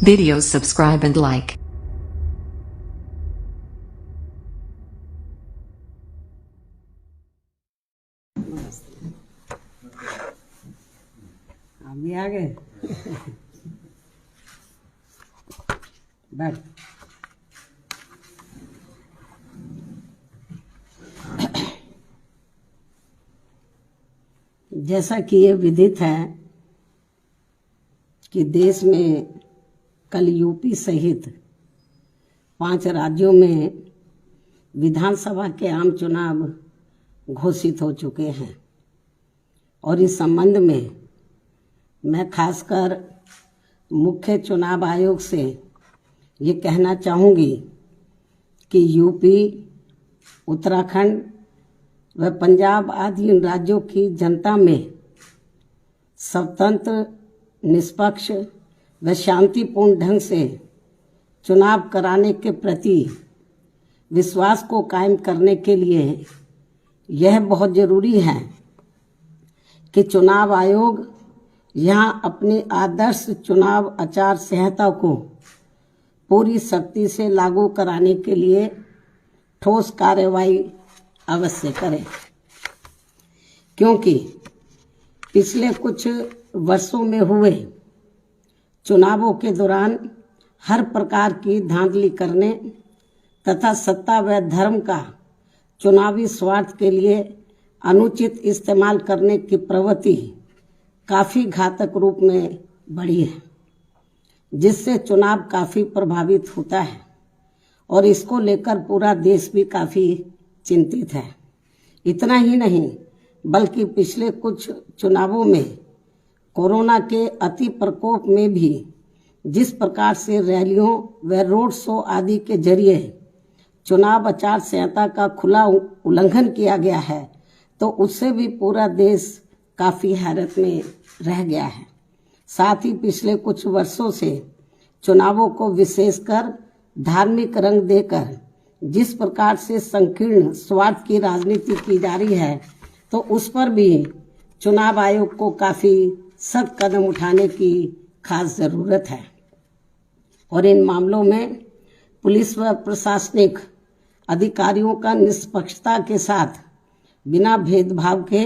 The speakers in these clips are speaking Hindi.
Videos subscribe and like. हम भी आ गए। बैठ। जैसा कि ये विदित है कि देश में कल यूपी सहित 5 राज्यों में विधानसभा के आम चुनाव घोषित हो चुके हैं और इस संबंध में मैं खासकर मुख्य चुनाव आयोग से ये कहना चाहूँगी कि यूपी, उत्तराखंड व पंजाब आदि इन राज्यों की जनता में स्वतंत्र, निष्पक्ष व शांतिपूर्ण ढंग से चुनाव कराने के प्रति विश्वास को कायम करने के लिए यह बहुत ज़रूरी है कि चुनाव आयोग यहाँ अपनी आदर्श चुनाव आचार संहिता को पूरी सख्ती से लागू कराने के लिए ठोस कार्रवाई अवश्य करें, क्योंकि पिछले कुछ वर्षों में हुए चुनावों के दौरान हर प्रकार की धांधली करने तथा सत्ता व धर्म का चुनावी स्वार्थ के लिए अनुचित इस्तेमाल करने की प्रवृत्ति काफ़ी घातक रूप में बढ़ी है, जिससे चुनाव काफ़ी प्रभावित होता है और इसको लेकर पूरा देश भी काफ़ी चिंतित है। इतना ही नहीं बल्कि पिछले कुछ चुनावों में कोरोना के अति प्रकोप में भी जिस प्रकार से रैलियों व रोड शो आदि के जरिए चुनाव आचार संहिता का खुला उल्लंघन किया गया है, तो उससे भी पूरा देश काफ़ी हैरत में रह गया है। साथ ही पिछले कुछ वर्षों से चुनावों को विशेषकर धार्मिक रंग देकर जिस प्रकार से संकीर्ण स्वार्थ की राजनीति की जा रही है, तो उस पर भी चुनाव आयोग को काफ़ी सख्त कदम उठाने की खास ज़रूरत है और इन मामलों में पुलिस व प्रशासनिक अधिकारियों का निष्पक्षता के साथ बिना भेदभाव के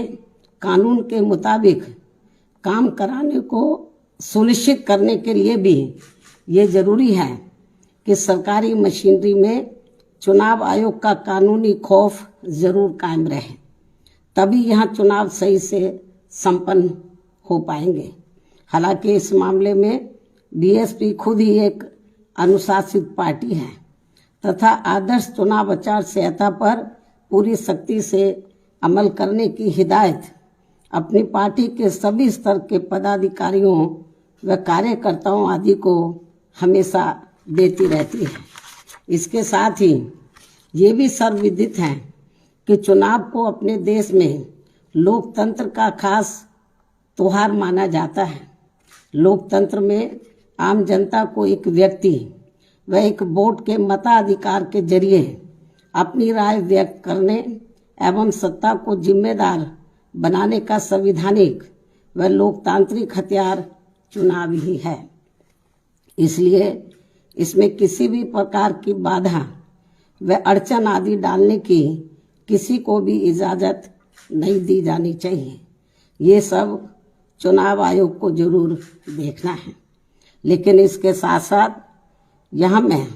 कानून के मुताबिक काम कराने को सुनिश्चित करने के लिए भी ये ज़रूरी है कि सरकारी मशीनरी में चुनाव आयोग का कानूनी खौफ ज़रूर कायम रहे, तभी यहाँ चुनाव सही से संपन्न हो पाएंगे। हालांकि इस मामले में बीएसपी खुद ही एक अनुशासित पार्टी है तथा आदर्श चुनाव आचार संहिता पर पूरी सख्ती से अमल करने की हिदायत अपनी पार्टी के सभी स्तर के पदाधिकारियों व कार्यकर्ताओं आदि को हमेशा देती रहती है। इसके साथ ही ये भी सर्वविदित है कि चुनाव को अपने देश में लोकतंत्र का खास त्योहार माना जाता है। लोकतंत्र में आम जनता को एक व्यक्ति व एक वोट के मताधिकार के जरिए अपनी राय व्यक्त करने एवं सत्ता को जिम्मेदार बनाने का संवैधानिक व लोकतांत्रिक हथियार चुनाव ही है। इसलिए इसमें किसी भी प्रकार की बाधा व अड़चन आदि डालने की किसी को भी इजाज़त नहीं दी जानी चाहिए। ये सब चुनाव आयोग को जरूर देखना है, लेकिन इसके साथ साथ यहाँ मैं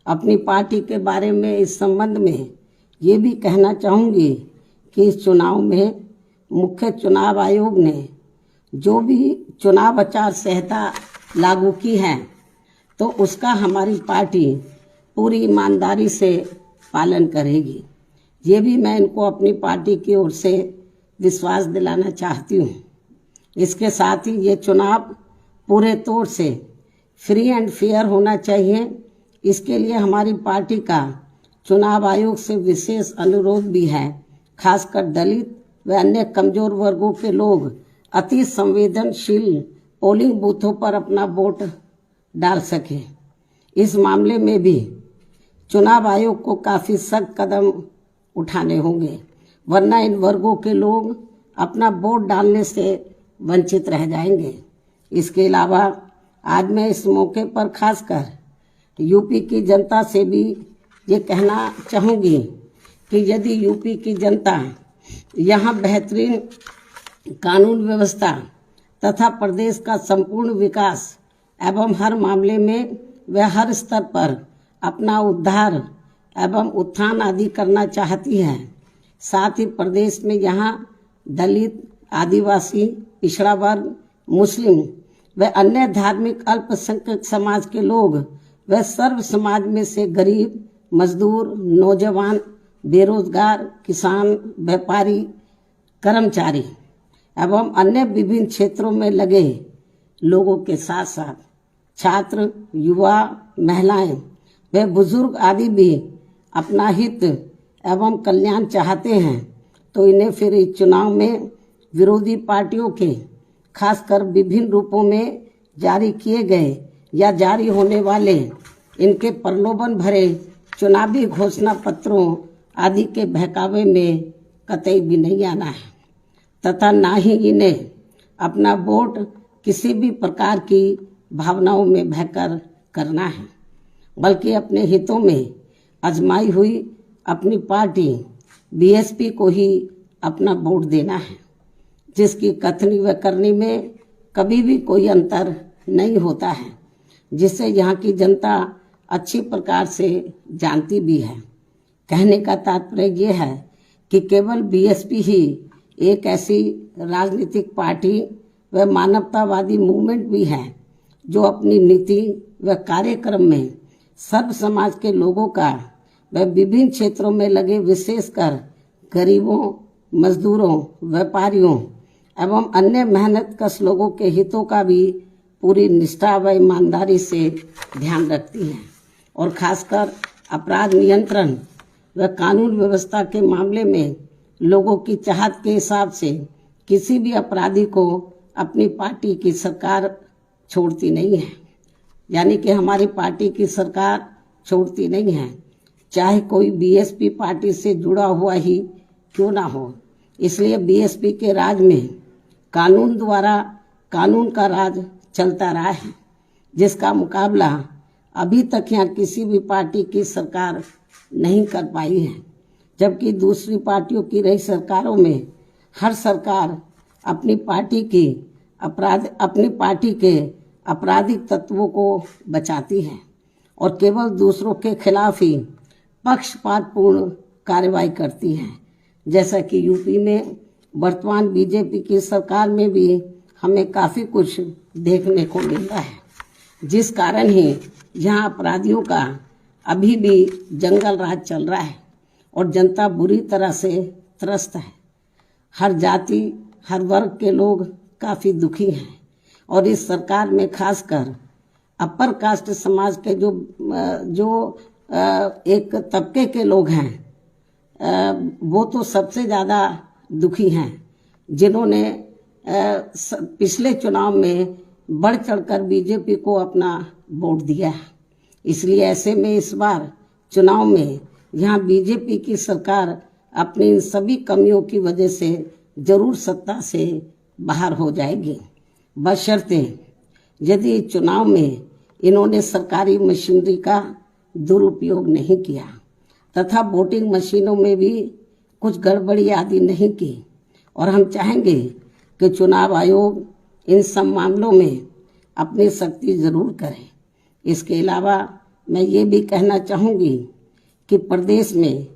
अपनी पार्टी के बारे में इस संबंध में ये भी कहना चाहूँगी कि इस चुनाव में मुख्य चुनाव आयोग ने जो भी चुनाव आचार संहिता लागू की है, तो उसका हमारी पार्टी पूरी ईमानदारी से पालन करेगी। ये भी मैं इनको अपनी पार्टी की ओर से विश्वास दिलाना चाहती हूँ। इसके साथ ही ये चुनाव पूरे तौर से फ्री एंड फेयर होना चाहिए। इसके लिए हमारी पार्टी का चुनाव आयोग से विशेष अनुरोध भी है, खासकर दलित व अन्य कमजोर वर्गों के लोग अति संवेदनशील पोलिंग बूथों पर अपना वोट डाल सके। इस मामले में भी चुनाव आयोग को काफ़ी सख्त कदम उठाने होंगे, वरना इन वर्गों के लोग अपना वोट डालने से वंचित रह जाएंगे। इसके अलावा आज मैं इस मौके पर खासकर यूपी की जनता से भी ये कहना चाहूँगी कि यदि यूपी की जनता यहाँ बेहतरीन कानून व्यवस्था तथा प्रदेश का संपूर्ण विकास एवं हर मामले में व हर स्तर पर अपना उद्धार एवं उत्थान आदि करना चाहती है, साथ ही प्रदेश में यहाँ दलित, आदिवासी, पिछड़ा वर्ग, मुस्लिम व अन्य धार्मिक अल्पसंख्यक समाज के लोग व सर्व समाज में से गरीब, मजदूर, नौजवान, बेरोजगार, किसान, व्यापारी, कर्मचारी एवं अन्य विभिन्न क्षेत्रों में लगे लोगों के साथ साथ छात्र, युवा, महिलाएं व बुजुर्ग आदि भी अपना हित एवं कल्याण चाहते हैं, तो इन्हें फिर इस चुनाव में विरोधी पार्टियों के खासकर विभिन्न रूपों में जारी किए गए या जारी होने वाले इनके प्रलोभन भरे चुनावी घोषणा पत्रों आदि के बहकावे में कतई भी नहीं आना है तथा ना ही इन्हें अपना वोट किसी भी प्रकार की भावनाओं में बहकर करना है, बल्कि अपने हितों में आजमाई हुई अपनी पार्टी बीएसपी को ही अपना वोट देना है, जिसकी कथनी व करनी में कभी भी कोई अंतर नहीं होता है, जिसे यहाँ की जनता अच्छी प्रकार से जानती भी है। कहने का तात्पर्य ये है कि केवल बीएसपी ही एक ऐसी राजनीतिक पार्टी व मानवतावादी मूवमेंट भी है जो अपनी नीति व कार्यक्रम में सर्व समाज के लोगों का व विभिन्न क्षेत्रों में लगे विशेषकर गरीबों, मजदूरों, व्यापारियों एवं अन्य मेहनतकश लोगों के हितों का भी पूरी निष्ठा व ईमानदारी से ध्यान रखती है और खासकर अपराध नियंत्रण व कानून व्यवस्था के मामले में लोगों की चाहत के हिसाब से किसी भी अपराधी को अपनी पार्टी की सरकार छोड़ती नहीं है। यानी कि हमारी पार्टी की सरकार छोड़ती नहीं है, चाहे कोई बीएसपी पार्टी से जुड़ा हुआ ही क्यों ना हो। इसलिए बीएसपी के राज में कानून द्वारा कानून का राज चलता रहा है, जिसका मुकाबला अभी तक यहाँ किसी भी पार्टी की सरकार नहीं कर पाई है। जबकि दूसरी पार्टियों की रही सरकारों में हर सरकार अपनी पार्टी के आपराधिक तत्वों को बचाती है और केवल दूसरों के खिलाफ ही पक्षपातपूर्ण कार्रवाई करती है। जैसा कि यूपी में वर्तमान बीजेपी की सरकार में भी हमें काफ़ी कुछ देखने को मिल रहा है, जिस कारण ही यहाँ अपराधियों का अभी भी जंगल राज चल रहा है और जनता बुरी तरह से त्रस्त है। हर जाति, हर वर्ग के लोग काफ़ी दुखी हैं और इस सरकार में खासकर अपर कास्ट समाज के जो एक तबके के लोग हैं वो तो सबसे ज़्यादा दुखी हैं, जिन्होंने पिछले चुनाव में बढ़ चढ़कर बीजेपी को अपना वोट दिया है। इसलिए ऐसे में इस बार चुनाव में यहाँ बीजेपी की सरकार अपनी इन सभी कमियों की वजह से जरूर सत्ता से बाहर हो जाएगी, बशर्ते यदि चुनाव में इन्होंने सरकारी मशीनरी का दुरुपयोग नहीं किया तथा वोटिंग मशीनों में भी कुछ गड़बड़ी आदि नहीं की। और हम चाहेंगे कि चुनाव आयोग इन सब मामलों में अपनी सख्ती जरूर करे। इसके अलावा मैं ये भी कहना चाहूँगी कि प्रदेश में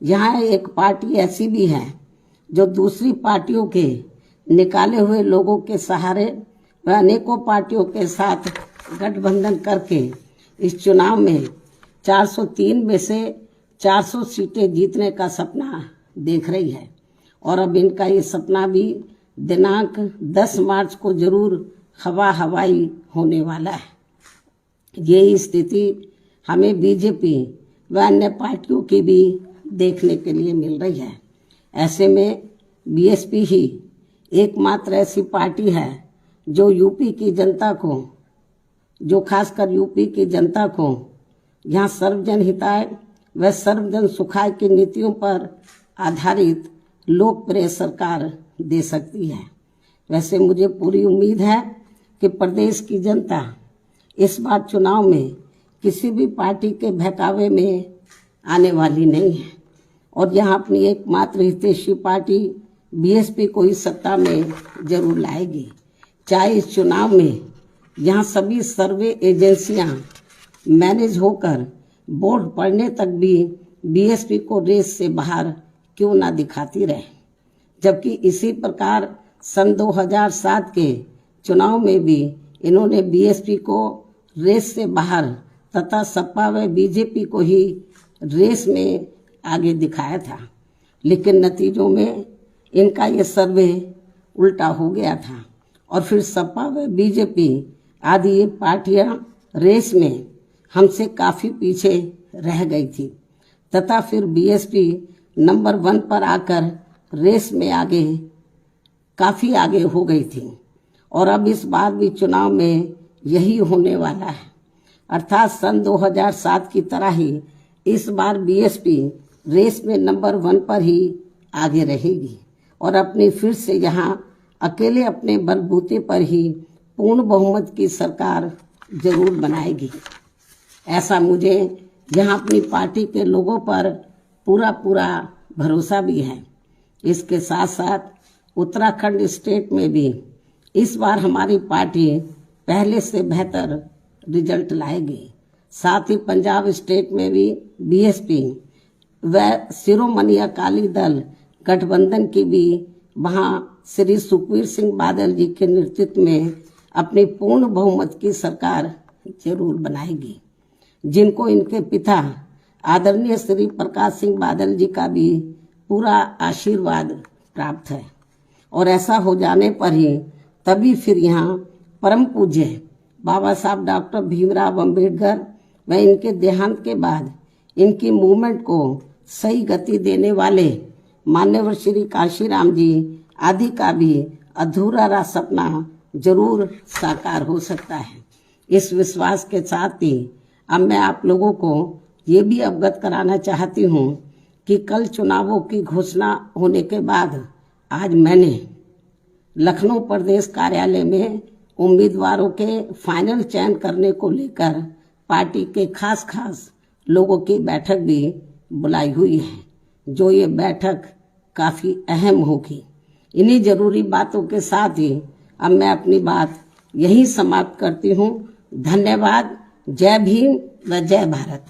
यहाँ एक पार्टी ऐसी भी है जो दूसरी पार्टियों के निकाले हुए लोगों के सहारे व अनेकों पार्टियों के साथ गठबंधन करके इस चुनाव में 403 में से 400 सीटें जीतने का सपना देख रही है और अब इनका ये सपना भी दिनांक 10 मार्च को जरूर हवाई होने वाला है। ये स्थिति हमें बीजेपी व अन्य पार्टियों की भी देखने के लिए मिल रही है। ऐसे में बीएसपी ही एकमात्र ऐसी पार्टी है जो यूपी की जनता को, जो खासकर यूपी की जनता को यहाँ सर्वजन हिताय व सर्वजन सुखाय की नीतियों पर आधारित लोकप्रिय सरकार दे सकती है। वैसे मुझे पूरी उम्मीद है कि प्रदेश की जनता इस बार चुनाव में किसी भी पार्टी के बहकावे में आने वाली नहीं है और यहाँ अपनी एकमात्र हितैषी पार्टी बीएसपी को ही सत्ता में जरूर लाएगी। चाहे इस चुनाव में यहाँ सभी सर्वे एजेंसियां मैनेज होकर वोट पड़ने तक भी बीएसपी को रेस से बाहर क्यों ना दिखाती रहे, जबकि इसी प्रकार सन 2007 के चुनाव में भी इन्होंने बीएसपी को रेस से बाहर तथा सपा व बीजेपी को ही रेस में आगे दिखाया था, लेकिन नतीजों में इनका ये सर्वे उल्टा हो गया था और फिर सपा व बीजेपी आदि ये पार्टियां रेस में हमसे काफ़ी पीछे रह गई थी तथा फिर बीएसपी नंबर 1 पर आकर रेस में काफ़ी आगे हो गई थी और अब इस बार भी चुनाव में यही होने वाला है। अर्थात सन 2007 की तरह ही इस बार बीएसपी रेस में नंबर 1 पर ही आगे रहेगी और अपनी फिर से यहाँ अकेले अपने बलबूते पर ही पूर्ण बहुमत की सरकार जरूर बनाएगी। ऐसा मुझे यहाँ अपनी पार्टी के लोगों पर पूरा भरोसा भी है। इसके साथ साथ उत्तराखंड स्टेट में भी इस बार हमारी पार्टी पहले से बेहतर रिजल्ट लाएगी। साथ ही पंजाब स्टेट में भी बीएसपी व शिरोमणि अकाली दल गठबंधन की भी वहां श्री सुखबीर सिंह बादल जी के नेतृत्व में अपनी पूर्ण बहुमत की सरकार जरूर बनाएगी, जिनको इनके पिता आदरणीय श्री प्रकाश सिंह बादल जी का भी पूरा आशीर्वाद प्राप्त है। और ऐसा हो जाने पर ही तभी फिर यहाँ परम पूज्य बाबा साहब डॉक्टर भीमराव अंबेडकर व इनके देहांत के बाद इनकी मूवमेंट को सही गति देने वाले मान्यवर श्री काशीराम जी आदि का भी अधूरा रहा सपना जरूर साकार हो सकता है। इस विश्वास के साथ ही अब मैं आप लोगों को ये भी अवगत कराना चाहती हूँ कि कल चुनावों की घोषणा होने के बाद आज मैंने लखनऊ प्रदेश कार्यालय में उम्मीदवारों के फाइनल चयन करने को लेकर पार्टी के खास लोगों की बैठक भी बुलाई हुई है, जो ये बैठक काफ़ी अहम होगी। इन्हीं जरूरी बातों के साथ ही अब मैं अपनी बात यहीं समाप्त करती हूँ। धन्यवाद। जय भीम व जय भारत।